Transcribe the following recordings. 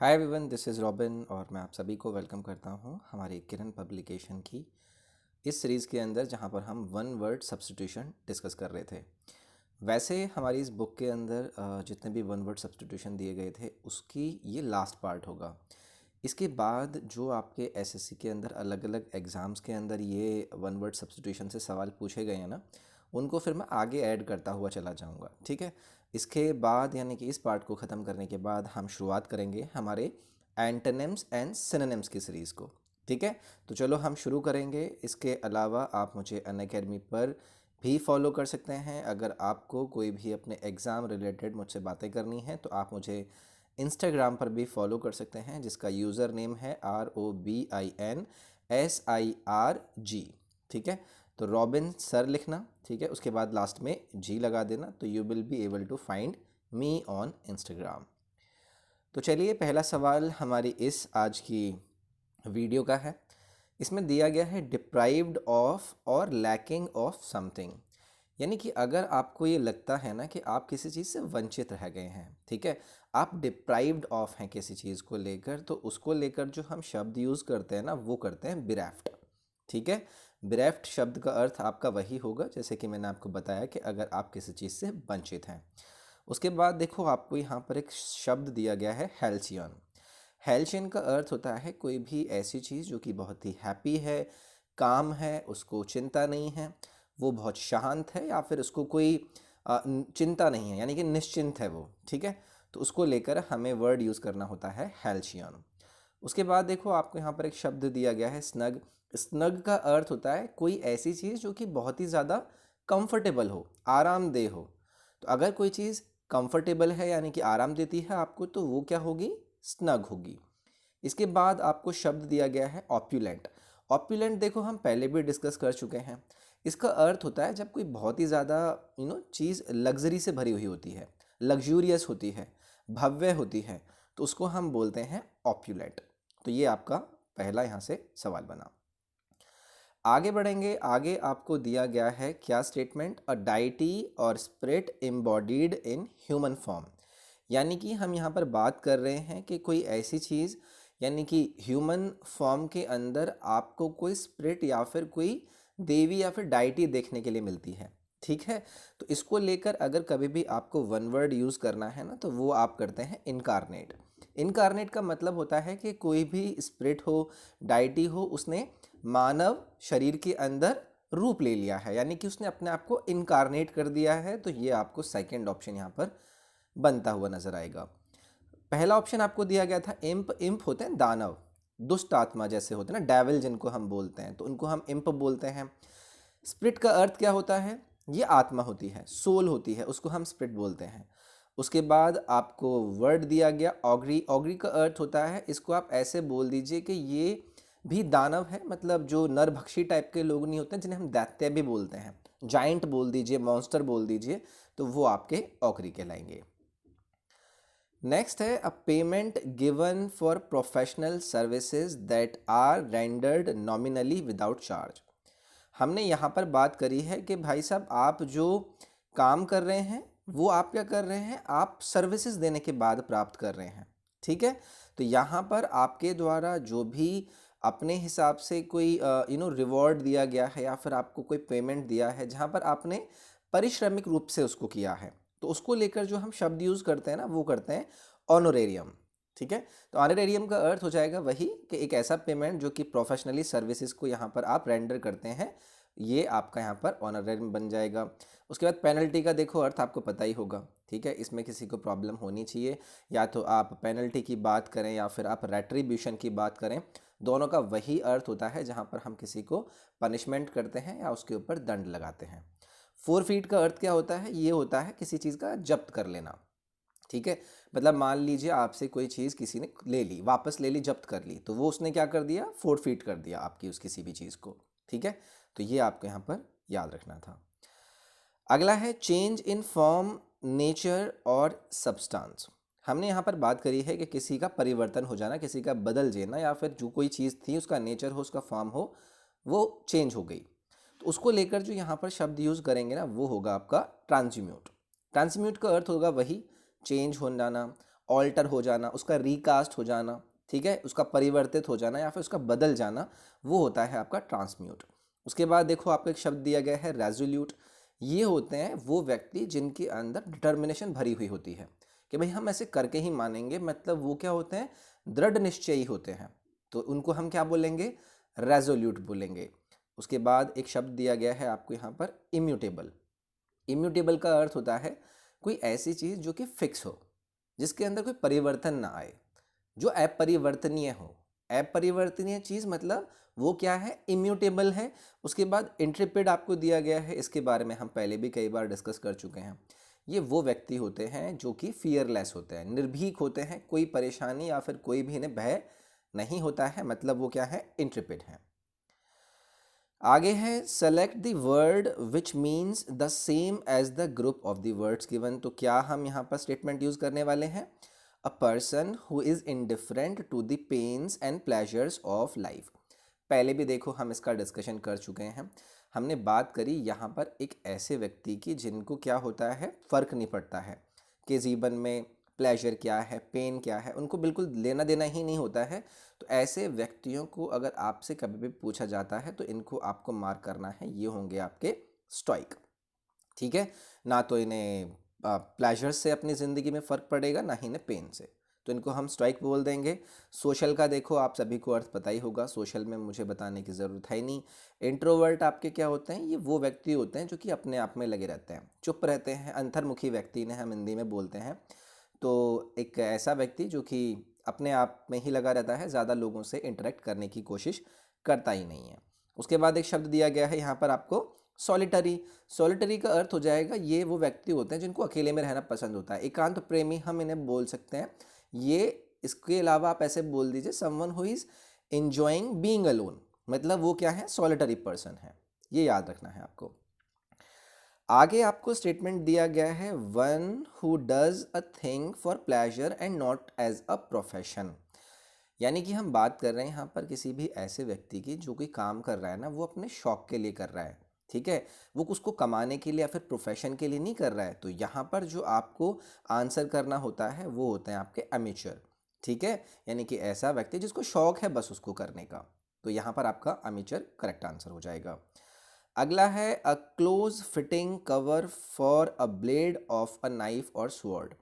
Hi everyone, this is robin और मैं आप सभी को वेलकम करता हूँ हमारी किरण पब्लिकेशन की इस सीरीज़ के अंदर जहाँ पर हम वन वर्ड सब्स्टिट्यूशन डिस्कस कर रहे थे। वैसे हमारी इस बुक के अंदर जितने भी वन वर्ड सब्स्टिट्यूशन दिए गए थे उसकी ये लास्ट पार्ट होगा। इसके बाद जो आपके एसएससी के अंदर अलग अलग एग्ज़ाम्स के अंदर ये वन वर्ड सब्स्टिट्यूशन से सवाल पूछे गए हैं ना, उनको फिर मैं आगे ऐड करता हुआ चला जाऊंगा। ठीक है, इसके बाद यानी कि इस पार्ट को ख़त्म करने के बाद हम शुरुआत करेंगे हमारे एंटोनिम्स एंड सिनोनिम्स की सीरीज़ को। ठीक है, तो चलो हम शुरू करेंगे। इसके अलावा आप मुझे अनअकैडमी पर भी फॉलो कर सकते हैं। अगर आपको कोई भी अपने एग्ज़ाम रिलेटेड मुझसे बातें करनी है तो आप मुझे इंस्टाग्राम पर भी फॉलो कर सकते हैं, जिसका यूज़र नेम है ROBINSIRG। ठीक है, तो रॉबिन सर लिखना, ठीक है, उसके बाद लास्ट में जी लगा देना, तो you will be able to find me on Instagram. तो चलिए, पहला सवाल हमारी इस आज की वीडियो का है। इसमें दिया गया है डिप्राइव्ड ऑफ और लैकिंग ऑफ समथिंग। यानी कि अगर आपको ये लगता है ना कि आप किसी चीज़ से वंचित रह गए हैं, ठीक है, आप डिप्राइव्ड ऑफ हैं किसी चीज़ को लेकर, तो उसको लेकर जो हम शब्द यूज़ करते हैं ना वो करते हैं बिरेफ्ट। ठीक है, बिरेफ्ट शब्द का अर्थ आपका वही होगा जैसे कि मैंने आपको बताया कि अगर आप किसी चीज़ से वंचित हैं। उसके बाद देखो, आपको यहाँ पर एक शब्द दिया गया है हेल्सियन। हेल्शियन का अर्थ होता है कोई भी ऐसी चीज़ जो कि बहुत ही हैप्पी है, काम है, उसको चिंता नहीं है, वो बहुत शांत है, या फिर उसको कोई चिंता नहीं है, यानी कि निश्चिंत है वो। ठीक है, तो उसको लेकर हमें वर्ड यूज़ करना होता है हेल्शियन। उसके बाद देखो, आपको यहाँ पर एक शब्द दिया गया है स्नग। स्नग का अर्थ होता है कोई ऐसी चीज़ जो कि बहुत ही ज़्यादा कंफर्टेबल हो, आरामदेह हो। तो अगर कोई चीज़ कंफर्टेबल है यानी कि आराम देती है आपको, तो वो क्या होगी? स्नग होगी। इसके बाद आपको शब्द दिया गया है ऑप्यूलेंट। ऑप्यूलेंट देखो, हम पहले भी डिस्कस कर चुके हैं। इसका अर्थ होता है जब कोई बहुत ही ज़्यादा चीज़ लग्जरी से भरी हुई होती है, लग्जूरियस होती है, भव्य होती है, तो उसको हम बोलते हैं ऑप्यूलेंट। तो ये आपका पहला यहाँ से सवाल बना। आगे बढ़ेंगे। आगे आपको दिया गया है क्या स्टेटमेंट? अ डाइटी और spirit embodied in human form. यानी कि हम यहाँ पर बात कर रहे हैं कि कोई ऐसी चीज़, यानी कि ह्यूमन फॉर्म के अंदर आपको कोई स्पिरिट या फिर कोई देवी या फिर डाइटी देखने के लिए मिलती है। ठीक है, तो इसको लेकर अगर कभी भी आपको वन वर्ड यूज़ करना है ना, तो वो आप करते हैं इनकारनेट। इनकारनेट का मतलब होता है कि कोई भी स्पिरिट हो, डाइटी हो, उसने मानव शरीर के अंदर रूप ले लिया है, यानी कि उसने अपने आप को इनकारनेट कर दिया है। तो ये आपको सेकंड ऑप्शन यहाँ पर बनता हुआ नजर आएगा। पहला ऑप्शन आपको दिया गया था इम्प। इम्प होते हैं दानव, दुष्ट आत्मा जैसे होते हैं ना, डेविल जिनको हम बोलते हैं, तो उनको हम इम्प बोलते हैं। स्पिरिट का अर्थ क्या होता है? ये आत्मा होती है, सोल होती है, उसको हम स्पिरिट बोलते हैं। उसके बाद आपको वर्ड दिया गया ऑग्री। ऑग्री का अर्थ होता है, इसको आप ऐसे बोल दीजिए कि ये भी दानव है, मतलब जो नरभक्षी टाइप के लोग नहीं होते हैं, जिन्हें हम दैत्य भी बोलते हैं, जाइंट बोल दीजिए, मॉन्स्टर बोल दीजिए, तो वो आपके ऑग्री कहलाएंगे। नेक्स्ट है a payment given for professional services that are rendered nominally without charge. हमने यहाँ पर बात करी है कि भाई साहब, आप जो काम कर रहे हैं वो आप क्या कर रहे हैं? आप सर्विसेज देने के बाद प्राप्त कर रहे हैं। ठीक है, तो यहाँ पर आपके द्वारा जो भी अपने हिसाब से कोई रिवॉर्ड दिया गया है या फिर आपको कोई पेमेंट दिया है, जहाँ पर आपने पारिश्रमिक रूप से उसको किया है, तो उसको लेकर जो हम शब्द यूज़ करते हैं ना, वो करते हैं ऑनोरेरियम। ठीक है, तो ऑनरेरियम का अर्थ हो जाएगा वही कि एक ऐसा पेमेंट जो कि प्रोफेशनली सर्विसेज को यहाँ पर आप रेंडर करते हैं, ये आपका यहाँ पर ऑनरेरियम बन जाएगा। उसके बाद पेनल्टी का देखो अर्थ आपको पता ही होगा। ठीक है, इसमें किसी को प्रॉब्लम होनी चाहिए, या तो आप पेनल्टी की बात करें या फिर आप रेट्रीब्यूशन की बात करें, दोनों का वही अर्थ होता है जहाँ पर हम किसी को पनिशमेंट करते हैं या उसके ऊपर दंड लगाते हैं। फोरफीट का अर्थ क्या होता है? ये होता है किसी चीज़ का जब्त कर लेना। ठीक है, मतलब मान लीजिए आपसे कोई चीज़ किसी ने ले ली, वापस ले ली, जब्त कर ली, तो वो उसने क्या कर दिया? फोरफीट कर दिया आपकी उस किसी भी चीज़ को। ठीक है, तो ये आपको यहाँ पर याद रखना था। अगला है चेंज इन फॉर्म, नेचर और सब्सटेंस। हमने यहाँ पर बात करी है कि किसी का परिवर्तन हो जाना, किसी का बदल जाना, या फिर जो कोई चीज़ थी उसका नेचर हो, उसका फॉर्म हो, वो चेंज हो गई। तो उसको लेकर जो यहाँ पर शब्द यूज़ करेंगे ना, वो होगा आपका ट्रांसम्यूट। ट्रांसम्यूट का अर्थ होगा वही, चेंज हो जाना, ऑल्टर हो जाना, उसका रिकास्ट हो जाना, ठीक है, उसका परिवर्तित हो जाना या फिर उसका बदल जाना, वो होता है आपका ट्रांसम्यूट। उसके बाद देखो आपको एक शब्द दिया गया है रेजोल्यूट। ये होते हैं वो व्यक्ति जिनके अंदर डिटर्मिनेशन भरी हुई होती है कि भाई हम ऐसे करके ही मानेंगे, मतलब वो क्या होते हैं, दृढ़ निश्चयी होते हैं, तो उनको हम क्या बोलेंगे, रेजोल्यूट बोलेंगे। उसके बाद एक शब्द दिया गया है आपको यहाँ पर इम्यूटेबल। इम्यूटेबल का अर्थ होता है कोई ऐसी चीज़ जो कि फिक्स हो, जिसके अंदर कोई परिवर्तन ना आए, जो अपरिवर्तनीय हो। अपरिवर्तनीय चीज़ मतलब वो क्या है, इम्यूटेबल है। उसके बाद इंट्रेपिड आपको दिया गया है, इसके बारे में हम पहले भी कई बार डिस्कस कर चुके हैं। ये वो व्यक्ति होते हैं जो कि फियरलेस होते हैं, निर्भीक होते हैं, कोई परेशानी या फिर कोई भी इन्हें भय नहीं होता है, मतलब वो क्या है, इंट्रेपिड है। आगे है select the word which means the same as the group of the words given. तो क्या हम यहाँ पर स्टेटमेंट यूज करने वाले हैं, a person who is indifferent to the pains and pleasures of life. पहले भी देखो हम इसका डिस्कशन कर चुके हैं। हमने बात करी यहाँ पर एक ऐसे व्यक्ति की जिनको क्या होता है, फर्क नहीं पड़ता है कि जीवन में प्लेजर क्या है, पेन क्या है, उनको बिल्कुल लेना देना ही नहीं होता है। तो ऐसे व्यक्तियों को अगर आपसे कभी भी पूछा जाता है तो इनको आपको मार्क करना है, ये होंगे आपके स्टोइक। ठीक है, ना तो इन्हें प्लेजर से अपनी ज़िंदगी में फ़र्क पड़ेगा, ना ही इन्हें पेन से, तो इनको हम स्टोइक बोल देंगे। सोशल का देखो आप सभी को अर्थ पता ही होगा, सोशल में मुझे बताने की ज़रूरत है ही नहीं। इंट्रोवर्ट आपके क्या होते हैं, ये वो व्यक्ति होते हैं जो कि अपने आप में लगे रहते हैं, चुप रहते हैं, अंतर्मुखी व्यक्ति इन्हें हम हिंदी में बोलते हैं। तो एक ऐसा व्यक्ति जो कि अपने आप में ही लगा रहता है, ज़्यादा लोगों से इंटरेक्ट करने की कोशिश करता ही नहीं है। उसके बाद एक शब्द दिया गया है यहाँ पर आपको सॉलिटरी। सॉलिटरी का अर्थ हो जाएगा ये वो व्यक्ति होते हैं जिनको अकेले में रहना पसंद होता है, एकांत प्रेमी हम इन्हें बोल सकते हैं। ये इसके अलावा आप ऐसे बोल दीजिए someone who is enjoying being alone, मतलब वो क्या है, सॉलिटरी पर्सन है, ये याद रखना है आपको। आगे आपको स्टेटमेंट दिया गया है one who does a thing for pleasure and not as a profession. यानी कि हम बात कर रहे हैं यहाँ पर किसी भी ऐसे व्यक्ति की जो कोई काम कर रहा है ना, वो अपने शौक के लिए कर रहा है, ठीक है, वो उसको कमाने के लिए या फिर प्रोफेशन के लिए नहीं कर रहा है। तो यहाँ पर जो आपको आंसर करना होता है वो होते हैं आपके अमेचर, ठीक है, यानी कि ऐसा व्यक्ति जिसको शौक है बस उसको करने का। तो यहाँ पर आपका अमेचर करेक्ट आंसर हो जाएगा। अगला है a close fitting cover for a blade of a knife और स्वॉर्ड।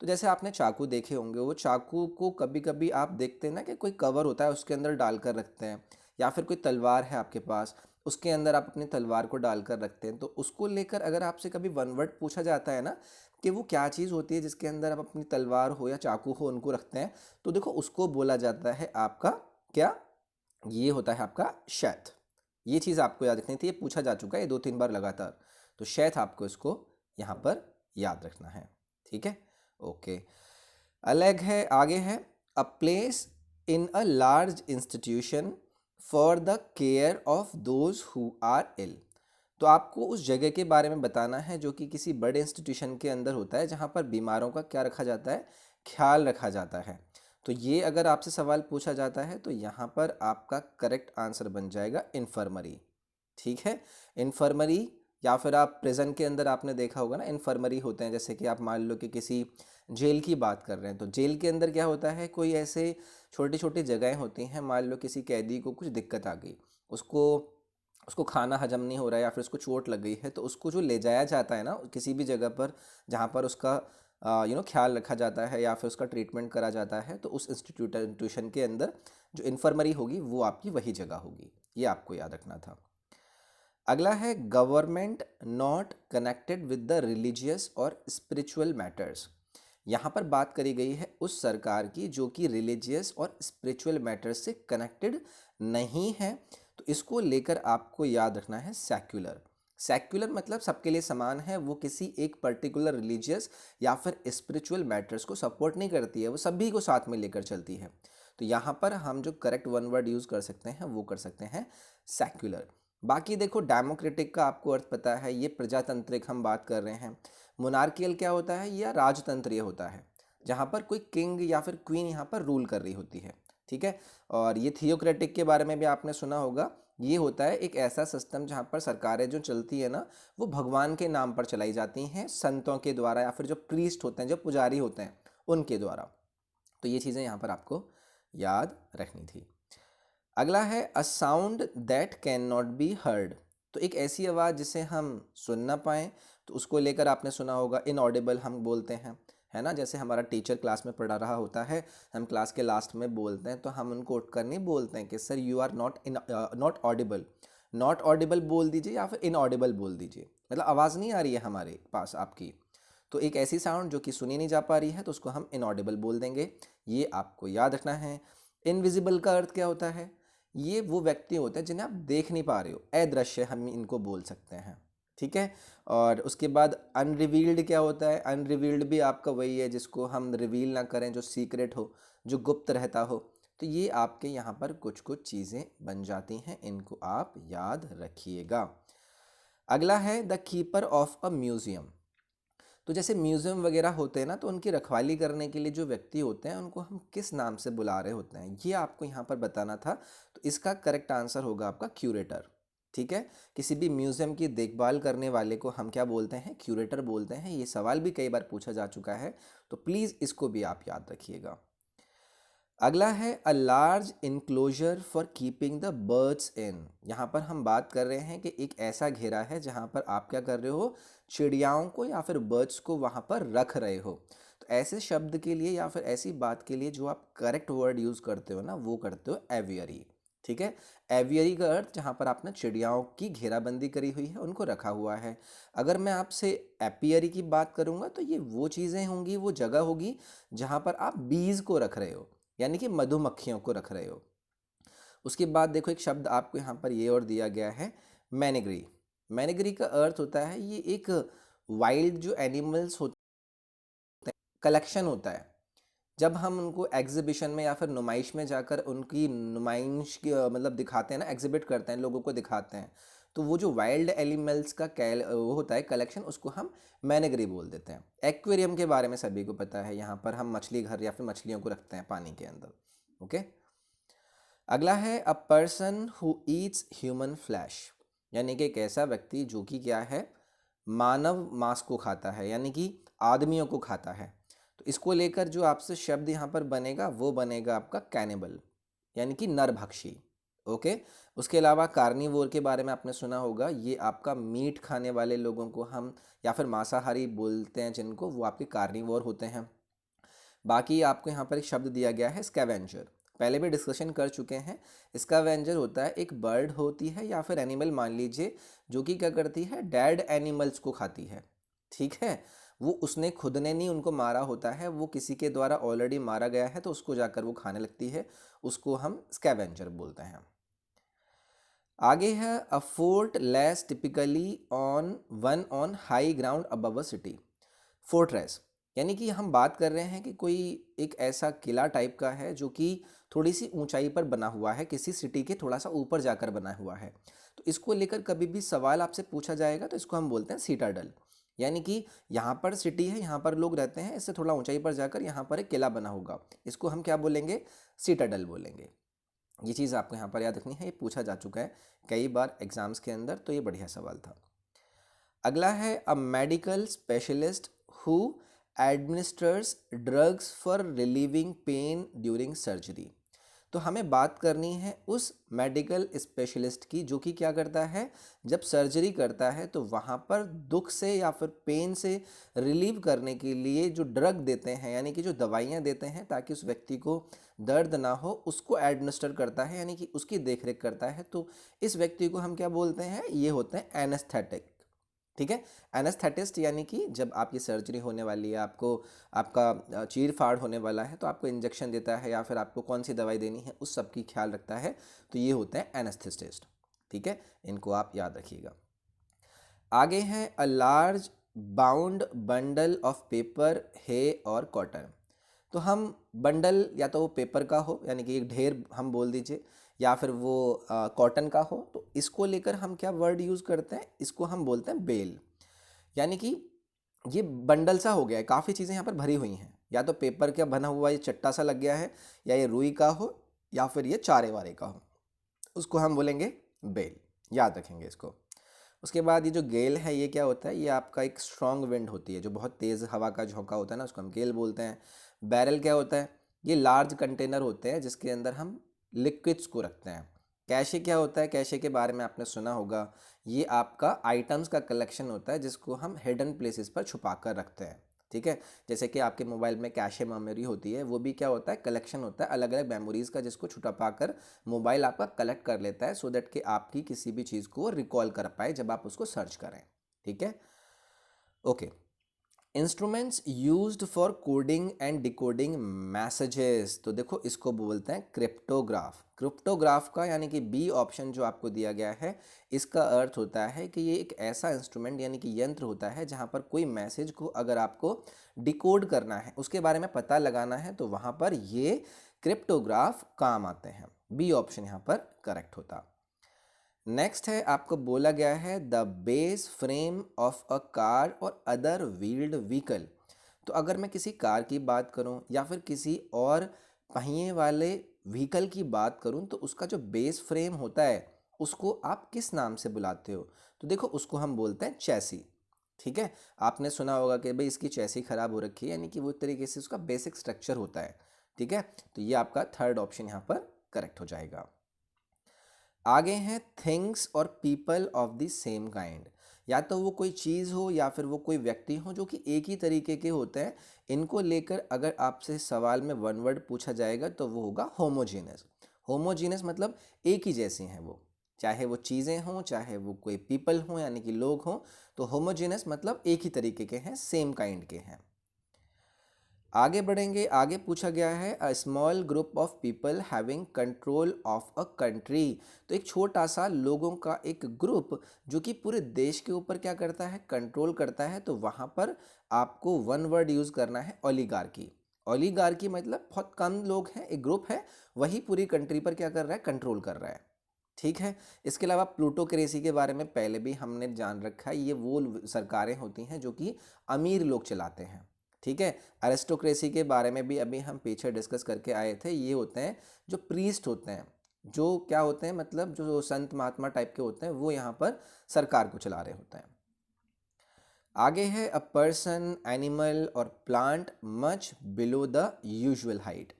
तो जैसे आपने चाकू देखे होंगे, वो चाकू को कभी कभी आप देखते हैं ना कि कोई कवर होता है उसके अंदर डाल कर रखते हैं, या फिर कोई तलवार है आपके पास, उसके अंदर आप अपनी तलवार को डाल कर रखते हैं। तो उसको लेकर अगर आपसे कभी वन वर्ड पूछा जाता है ना कि वो क्या चीज़ होती है जिसके अंदर आप अपनी तलवार हो या चाकू हो उनको रखते हैं, तो देखो उसको बोला जाता है आपका क्या, ये होता है आपका शैथ। ये चीज़ आपको याद रखनी थी, ये पूछा जा चुका है 2-3 बार लगातार, तो शैथ आपको इसको यहाँ पर याद रखना है, ठीक है, ओके। अलग है, आगे है a place in a large institution for the care of those who are ill. तो आपको उस जगह के बारे में बताना है जो कि किसी बड़े इंस्टीट्यूशन के अंदर होता है, जहाँ पर बीमारों का क्या रखा जाता है, ख्याल रखा जाता है। तो ये अगर आपसे सवाल पूछा जाता है तो यहाँ पर आपका करेक्ट आंसर बन जाएगा इन्फर्मरी, ठीक है, इन्फर्मरी। या फिर आप प्रिजन के अंदर आपने देखा होगा ना, इन्फर्मरी होते हैं, जैसे कि आप मान लो कि किसी जेल की बात कर रहे हैं, तो जेल के अंदर क्या होता है, कोई ऐसे छोटी छोटी जगहें होती हैं, मान लो किसी कैदी को कुछ दिक्कत आ गई, उसको उसको खाना हजम नहीं हो रहा है या फिर उसको चोट लग गई है, तो उसको जो ले जाया जाता है ना किसी भी जगह पर जहाँ पर उसका ख्याल रखा जाता है या फिर उसका ट्रीटमेंट करा जाता है, तो उस इंस्टीट्यूशन के अंदर जो इन्फर्मरी होगी वो आपकी वही जगह होगी, ये आपको याद रखना था। अगला है government not connected with the religious और स्पिरिचुअल मैटर्स। यहाँ पर बात करी गई है उस सरकार की जो कि रिलीजियस और स्पिरिचुअल मैटर्स से कनेक्टेड नहीं है, तो इसको लेकर आपको याद रखना है सेक्युलर। सेक्युलर मतलब सबके लिए समान है, वो किसी एक पर्टिकुलर रिलीजियस या फिर स्पिरिचुअल मैटर्स को सपोर्ट नहीं करती है, वो सभी को साथ में लेकर चलती है। तो यहाँ पर हम जो करेक्ट वन वर्ड यूज़ कर सकते हैं वो कर सकते हैं सेक्युलर। बाकी देखो डेमोक्रेटिक का आपको अर्थ पता है, ये प्रजातांत्रिक हम बात कर रहे हैं। मोनार्कियल क्या होता है, या राजतंत्रीय होता है, जहाँ पर कोई किंग या फिर क्वीन यहाँ पर रूल कर रही होती है, ठीक है। और ये थियोक्रेटिक के बारे में भी आपने सुना होगा, ये होता है एक ऐसा सिस्टम जहाँ पर सरकारें जो चलती है ना वो भगवान के नाम पर चलाई जाती हैं, संतों के द्वारा या फिर जो प्रीस्ट होते हैं, जो पुजारी होते हैं उनके द्वारा। तो ये चीज़ें यहाँ पर आपको याद रखनी थी। अगला है a sound that can not be heard. तो एक ऐसी आवाज़ जिसे हम सुन ना पाएँ, तो उसको लेकर आपने सुना होगा इनऑडिबल हम बोलते हैं, है ना। जैसे हमारा टीचर क्लास में पढ़ा रहा होता है, हम क्लास के लास्ट में बोलते हैं, तो हम उनको उठकर नहीं बोलते हैं कि sir you are not audible. Not audible बोल दीजिए या फिर इनऑडिबल बोल दीजिए, मतलब आवाज़ नहीं आ रही है हमारे पास आपकी। तो एक ऐसी साउंड जो कि सुनी नहीं जा पा रही है, तो उसको हम इनऑडिबल बोल देंगे। ये आपको याद रखना है। इनविजिबल का अर्थ क्या होता है? ये वो व्यक्ति होते हैं जिन्हें आप देख नहीं पा रहे हो, अदृश्य हम इनको बोल सकते हैं, ठीक है। और उसके बाद अनरिवील्ड क्या होता है? अनरिवील्ड भी आपका वही है जिसको हम रिवील ना करें, जो सीक्रेट हो, जो गुप्त रहता हो। तो ये आपके यहाँ पर कुछ कुछ चीज़ें बन जाती हैं, इनको आप याद रखिएगा। अगला है the keeper of a museum. तो जैसे म्यूज़ियम वगैरह होते हैं ना, तो उनकी रखवाली करने के लिए जो व्यक्ति होते हैं उनको हम किस नाम से बुला रहे होते हैं, ये आपको यहाँ पर बताना था। तो इसका करेक्ट आंसर होगा आपका क्यूरेटर, ठीक है। किसी भी म्यूज़ियम की देखभाल करने वाले को हम क्या बोलते हैं? क्यूरेटर बोलते हैं। ये सवाल भी कई बार पूछा जा चुका है, तो प्लीज़ इसको भी आप याद रखिएगा। अगला है a large enclosure for keeping the birds in. यहाँ पर हम बात कर रहे हैं कि एक ऐसा घेरा है जहाँ पर आप क्या कर रहे हो? चिड़ियाओं को या फिर बर्ड्स को वहाँ पर रख रहे हो। तो ऐसे शब्द के लिए या फिर ऐसी बात के लिए जो आप करेक्ट वर्ड यूज़ करते हो ना, वो करते हो एवियरी, ठीक है। एवियरी का अर्थ जहाँ पर आपने चिड़ियाओं की घेराबंदी करी हुई है, उनको रखा हुआ है। अगर मैं आपसे एपियरी की बात करूँगा, तो ये वो चीज़ें होंगी, वो जगह होगी जहाँ पर आप बीज को रख रहे हो, यानी कि मधुमक्खियों को रख रहे हो। उसके बाद देखो, एक शब्द आपको यहाँ पर ये और दिया गया है, मैनेगरी। मैनेगरी का अर्थ होता है, ये एक वाइल्ड जो एनिमल्स होते हैं, कलेक्शन होता है। जब हम उनको एग्जीबिशन में या फिर नुमाइश में जाकर उनकी नुमाइश की मतलब दिखाते हैं ना, एग्जिबिट करते हैं, लोगों को दिखाते हैं, तो वो जो वाइल्ड एनिमल्स का वो होता है कलेक्शन, उसको हम मैनेगरी बोल देते हैं। एक्वेरियम के बारे में सभी को पता है, यहाँ पर हम मछली घर या फिर मछलियों को रखते हैं पानी के अंदर, ओके। अगला है अ person who Yeats human flesh, यानी कि एक ऐसा व्यक्ति जो कि क्या है? मानव मांस को खाता है, यानी कि आदमियों को खाता है। तो इसको लेकर जो आपसे शब्द यहाँ पर बनेगा, वो बनेगा आपका कैनिबल, यानी कि नरभक्षी, ओके। उसके अलावा कार्निवोर के बारे में आपने सुना होगा, ये आपका मीट खाने वाले लोगों को हम या फिर मांसाहारी बोलते हैं जिनको, वो आपके कार्निवोर होते हैं। बाकी आपको यहाँ पर एक शब्द दिया गया है स्कैवेंजर, पहले भी डिस्कशन कर चुके हैं। स्कैवेंजर होता है, एक बर्ड होती है या फिर एनिमल मान लीजिए, जो कि क्या करती है? डेड एनिमल्स को खाती है, ठीक है। वो उसने खुद ने नहीं उनको मारा होता है, वो किसी के द्वारा ऑलरेडी मारा गया है, तो उसको जाकर वो खाने लगती है, उसको हम स्कैवेंजर बोलते हैं। आगे है अ fort less typically on one on high ground above a city. Fortress, यानी कि हम बात कर रहे हैं कि कोई एक ऐसा किला टाइप का है जो कि थोड़ी सी ऊंचाई पर बना हुआ है, किसी सिटी के थोड़ा सा ऊपर जाकर बना हुआ है। तो इसको लेकर कभी भी सवाल आपसे पूछा जाएगा, तो इसको हम बोलते हैं सीटाडल, यानी कि यहाँ पर सिटी है, यहाँ पर लोग रहते हैं, इससे थोड़ा ऊंचाई पर जाकर यहाँ पर एक किला बना होगा, इसको हम क्या बोलेंगे? सीटाडल बोलेंगे। ये चीज़ आपको यहाँ पर याद रखनी है, ये पूछा जा चुका है कई बार एग्जाम्स के अंदर, तो ये बढ़िया सवाल था। अगला है a medical specialist who administrates drugs for relieving pain during surgery. तो हमें बात करनी है उस मेडिकल स्पेशलिस्ट की जो कि क्या करता है? जब सर्जरी करता है तो वहाँ पर दुख से या फिर पेन से रिलीव करने के लिए जो ड्रग देते हैं, यानी कि जो दवाइयाँ देते हैं ताकि उस व्यक्ति को दर्द ना हो, उसको एडमिनिस्टर करता है, यानी कि उसकी देखरेख करता है। तो इस व्यक्ति को हम क्या बोलते हैं? ये होते हैं एनेस्थेटिक, ठीक है। एनेस्थेटिस्ट, यानी कि जब आपकी सर्जरी होने वाली है, आपको आपका चीर फाड़ होने वाला है, तो आपको इंजेक्शन देता है या फिर आपको कौन सी दवाई देनी है, उस सब की ख्याल रखता है। तो ये होते हैं एनेस्थेटिस्ट, ठीक है। इनको आप याद रखिएगा। आगे हैं a large bound bundle of paper, hay और कॉटन। तो हम बंडल या तो वो पेपर का हो, यानी कि एक ढेर हम बोल दीजिए, या फिर वो कॉटन का हो, तो इसको लेकर हम क्या वर्ड यूज़ करते हैं? इसको हम बोलते हैं बेल, यानी कि ये बंडल सा हो गया है, काफ़ी चीज़ें यहाँ पर भरी हुई हैं, या तो पेपर का बना हुआ ये चट्टा सा लग गया है, या ये रुई का हो, या फिर ये चारे वारे का हो, उसको हम बोलेंगे बेल, याद रखेंगे इसको। उसके बाद ये जो गेल है, ये क्या होता है? ये आपका एक स्ट्रॉन्ग विंड होती है, जो बहुत तेज़ हवा का झोंका होता है ना, उसको हम गेल बोलते हैं। बैरल क्या होता है? ये लार्ज कंटेनर होते हैं जिसके अंदर हम लिक्विड्स को रखते हैं। कैशे क्या होता है? कैशे के बारे में आपने सुना होगा, ये आपका आइटम्स का कलेक्शन होता है जिसको हम हिडन प्लेसेस पर छुपा कर रखते हैं, ठीक है। जैसे कि आपके मोबाइल में कैशे मेमोरी होती है, वो भी क्या होता है? कलेक्शन होता है अलग अलग मेमोरीज़ का, जिसको छुपा कर मोबाइल आपका कलेक्ट कर लेता है, सो दैट कि आपकी किसी भी चीज़ को रिकॉल कर पाए जब आप उसको सर्च करें, ठीक है। Okay, instruments used for coding and decoding messages, तो देखो इसको बोलते हैं क्रिप्टोग्राफ। क्रिप्टोग्राफ का यानी कि बी ऑप्शन जो आपको दिया गया है, इसका अर्थ होता है कि ये एक ऐसा इंस्ट्रूमेंट यानी कि यंत्र होता है जहाँ पर कोई मैसेज को अगर आपको डिकोड करना है, उसके बारे में पता लगाना है, तो वहाँ पर ये क्रिप्टोग्राफ काम आते हैं। बी ऑप्शन यहाँ पर करेक्ट होता। नेक्स्ट है, आपको बोला गया है the base frame of a car और अदर व्हील्ड व्हीकल। तो अगर मैं किसी कार की बात करूं या फिर किसी और पहिए वाले व्हीकल की बात करूं, तो उसका जो बेस फ्रेम होता है उसको आप किस नाम से बुलाते हो? तो देखो उसको हम बोलते हैं चैसी, ठीक है। आपने सुना होगा कि भाई इसकी चैसी खराब हो रखी है, यानी कि वो एक तरीके से उसका बेसिक स्ट्रक्चर होता है, ठीक है। तो ये आपका थर्ड ऑप्शन यहाँ पर करेक्ट हो जाएगा। आगे हैं थिंग्स और people of the same kind. या तो वो कोई चीज़ हो या फिर वो कोई व्यक्ति हो जो कि एक ही तरीके के होते हैं, इनको लेकर अगर आपसे सवाल में वन वर्ड पूछा जाएगा तो वो होगा होमोजीनस। होमोजीनस मतलब एक ही जैसी हैं वो, चाहे वो चीज़ें हों चाहे वो कोई पीपल हों यानी कि लोग हों, तो होमोजीनस मतलब एक ही तरीके के हैं, सेम काइंड के हैं। आगे बढ़ेंगे, आगे पूछा गया है a small group of people having control of a country. तो एक छोटा सा लोगों का एक ग्रुप जो कि पूरे देश के ऊपर क्या करता है? कंट्रोल करता है। तो वहाँ पर आपको वन वर्ड यूज़ करना है, ओलिगार्की। ओलिगार्की मतलब बहुत कम लोग हैं, एक ग्रुप है, वही पूरी कंट्री पर क्या कर रहा है? कंट्रोल कर रहा है, ठीक है। इसके अलावा प्लूटोक्रेसी के बारे में पहले भी हमने जान रखा है, ये वो सरकारें होती हैं जो कि अमीर लोग चलाते हैं, ठीक है। अरिस्टोक्रेसी के बारे में भी अभी हम पीछे डिस्कस करके आए थे, ये होते हैं जो प्रीस्ट होते हैं, जो क्या होते हैं मतलब जो संत महात्मा टाइप के होते हैं, वो यहाँ पर सरकार को चला रहे होते हैं। आगे है अ पर्सन, एनिमल और plant much below the usual height.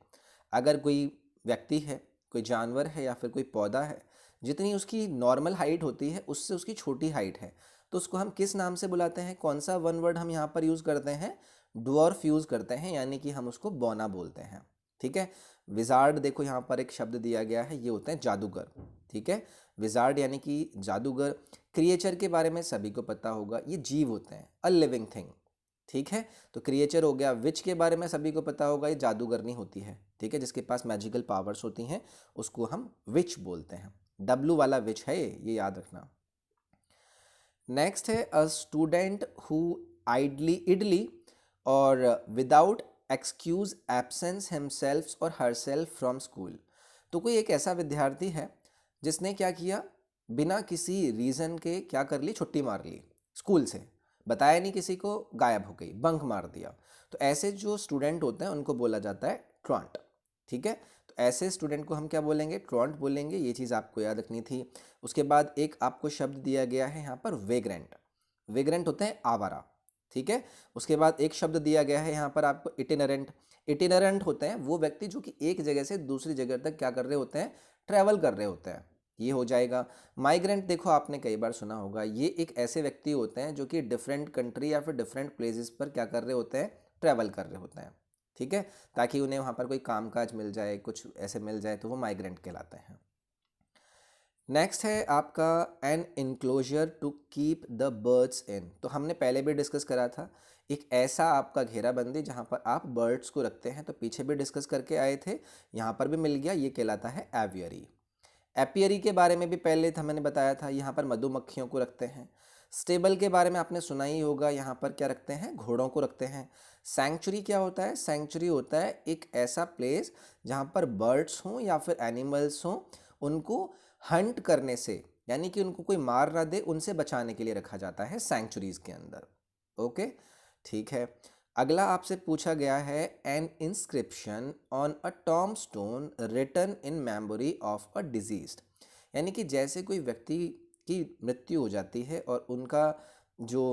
अगर कोई व्यक्ति है, कोई जानवर है या फिर कोई पौधा है, जितनी उसकी नॉर्मल हाइट होती है उससे उसकी छोटी हाइट है, तो उसको हम किस नाम से बुलाते हैं? कौन सा वन वर्ड हम यहाँ पर यूज़ करते हैं? ड्वार्फ यूज़ करते हैं, यानी कि हम उसको बौना बोलते हैं, ठीक है। विजार्ड, देखो यहाँ पर एक शब्द दिया गया है, ये होते हैं जादूगर, ठीक है। विजार्ड यानी कि जादूगर। क्रिएचर के बारे में सभी को पता होगा, ये जीव होते हैं, अ लिविंग थिंग, ठीक है। तो क्रिएचर हो गया। विच के बारे में सभी को पता होगा, ये जादूगरनी होती है, ठीक है, जिसके पास मैजिकल पावर्स होती हैं, उसको हम विच बोलते हैं। डब्लू वाला विच है ये याद रखना। नेक्स्ट है a student who ideally idli और विदाउट एक्सक्यूज एब्सेंस हिमसेल्फ और हरसेल्फ फ्रॉम स्कूल। तो कोई एक ऐसा विद्यार्थी है जिसने क्या किया? बिना किसी रीज़न के क्या कर ली? छुट्टी मार ली स्कूल से, बताया नहीं किसी को, गायब हो गई, बंक मार दिया। तो ऐसे जो स्टूडेंट होते हैं उनको बोला जाता है ट्रॉन्ट, ठीक है। तो ऐसे स्टूडेंट को हम क्या बोलेंगे? ट्रॉन्ट बोलेंगे। ये चीज़ आपको याद रखनी थी। उसके बाद एक आपको शब्द दिया गया है यहाँ पर वेग्रेंट। वेग्रेंट होते हैं आवारा, ठीक है। उसके बाद एक शब्द दिया गया है यहाँ पर आपको इटिनरेंट। इटिनरेंट होते हैं वो व्यक्ति जो कि एक जगह से दूसरी जगह तक क्या कर रहे होते हैं? ट्रैवल कर रहे होते हैं, ये हो जाएगा। माइग्रेंट देखो आपने कई बार सुना होगा, ये एक ऐसे व्यक्ति होते हैं जो कि डिफरेंट कंट्री या फिर डिफरेंट प्लेसेस पर क्या कर रहे होते हैं? ट्रैवल कर रहे होते हैं, ठीक है, ताकि उन्हें वहाँ पर कोई कामकाज मिल जाए, कुछ ऐसे मिल जाए, तो वो माइग्रेंट कहलाते हैं। नेक्स्ट है आपका an enclosure to keep the birds in. तो हमने पहले भी डिस्कस करा था, एक ऐसा आपका घेराबंदी जहाँ पर आप बर्ड्स को रखते हैं, तो पीछे भी डिस्कस करके आए थे, यहाँ पर भी मिल गया, ये कहलाता है एवियरी। एपियरी के बारे में भी पहले मैंने बताया था, यहाँ पर मधुमक्खियों को रखते हैं। स्टेबल के बारे में आपने सुना ही होगा, यहाँ पर क्या रखते हैं? घोड़ों को रखते हैं। सैंक्चुरी क्या होता है? सैंक्चुरी होता है एक ऐसा प्लेस जहाँ पर बर्ड्स हों या फिर एनिमल्स हों, उनको हंट करने से, यानी कि उनको कोई मार ना दे, उनसे बचाने के लिए रखा जाता है सैंक्चुरीज के अंदर। ओके, ठीक है। अगला आपसे पूछा गया है an inscription on a tomb stone written in memory of a deceased. यानी कि जैसे कोई व्यक्ति की मृत्यु हो जाती है और उनका जो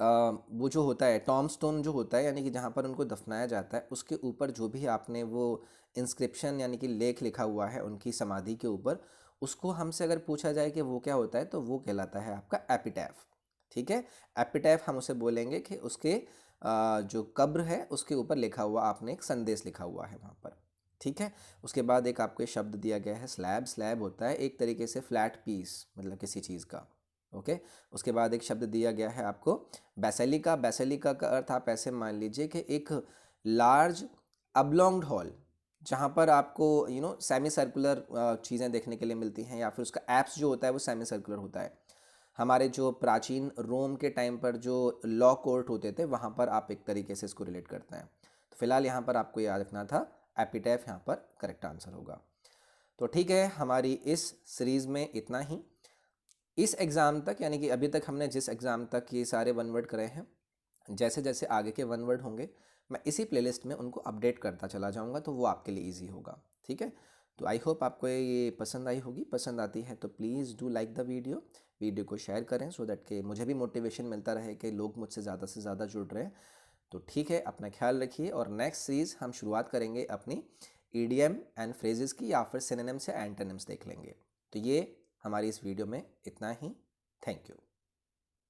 वो जो होता है टॉम स्टोन जो होता है, यानी कि जहाँ पर उनको दफनाया जाता है, उसके ऊपर जो भी आपने वो इंस्क्रिप्शन यानी कि लेख लिखा हुआ है उनकी समाधि के ऊपर, उसको हमसे अगर पूछा जाए कि वो क्या होता है, तो वो कहलाता है आपका एपिटैफ। ठीक है, एपिटैफ हम उसे बोलेंगे कि उसके जो कब्र है उसके ऊपर लिखा हुआ आपने एक संदेश लिखा हुआ है वहाँ पर। ठीक है, उसके बाद एक आपको शब्द दिया गया है स्लैब। स्लैब होता है एक तरीके से फ्लैट पीस, मतलब किसी चीज़ का। ओके, उसके बाद एक शब्द दिया गया है आपको बेसिलिका। बेसिलिका का अर्थ आप ऐसे मान लीजिए कि एक लार्ज अबलोंग्ड हॉल, जहाँ पर आपको सेमी सर्कुलर चीज़ें देखने के लिए मिलती हैं, या फिर उसका एप्स जो होता है वो सेमी सर्कुलर होता है। हमारे जो प्राचीन रोम के टाइम पर जो लॉ कोर्ट होते थे, वहाँ पर आप एक तरीके से इसको रिलेट करते हैं। तो फिलहाल यहाँ पर आपको याद रखना था एपिटैफ यहाँ पर करेक्ट आंसर होगा। तो ठीक है, हमारी इस सीरीज़ में इतना ही। इस एग्ज़ाम तक, यानी कि अभी तक हमने जिस एग्ज़ाम तक ये सारे वन वर्ड करे हैं, जैसे जैसे आगे के वन वर्ड होंगे मैं इसी प्लेलिस्ट में उनको अपडेट करता चला जाऊंगा, तो वो आपके लिए इजी होगा। ठीक है, तो आई होप आपको ये पसंद आई होगी। पसंद आती है तो please do like the video को शेयर करें, सो दैट कि मुझे भी मोटिवेशन मिलता रहे कि लोग मुझसे ज़्यादा से ज़्यादा जुड़ रहे हैं। तो ठीक है, अपना ख्याल रखिए, और नेक्स्ट सीरीज़ हम शुरुआत करेंगे अपनी ईडीएम एंड फ्रेजेस की, या फिर सिनोनिम्स या एंटोनिम्स देख लेंगे। तो ये हमारी इस वीडियो में इतना ही। Thank you.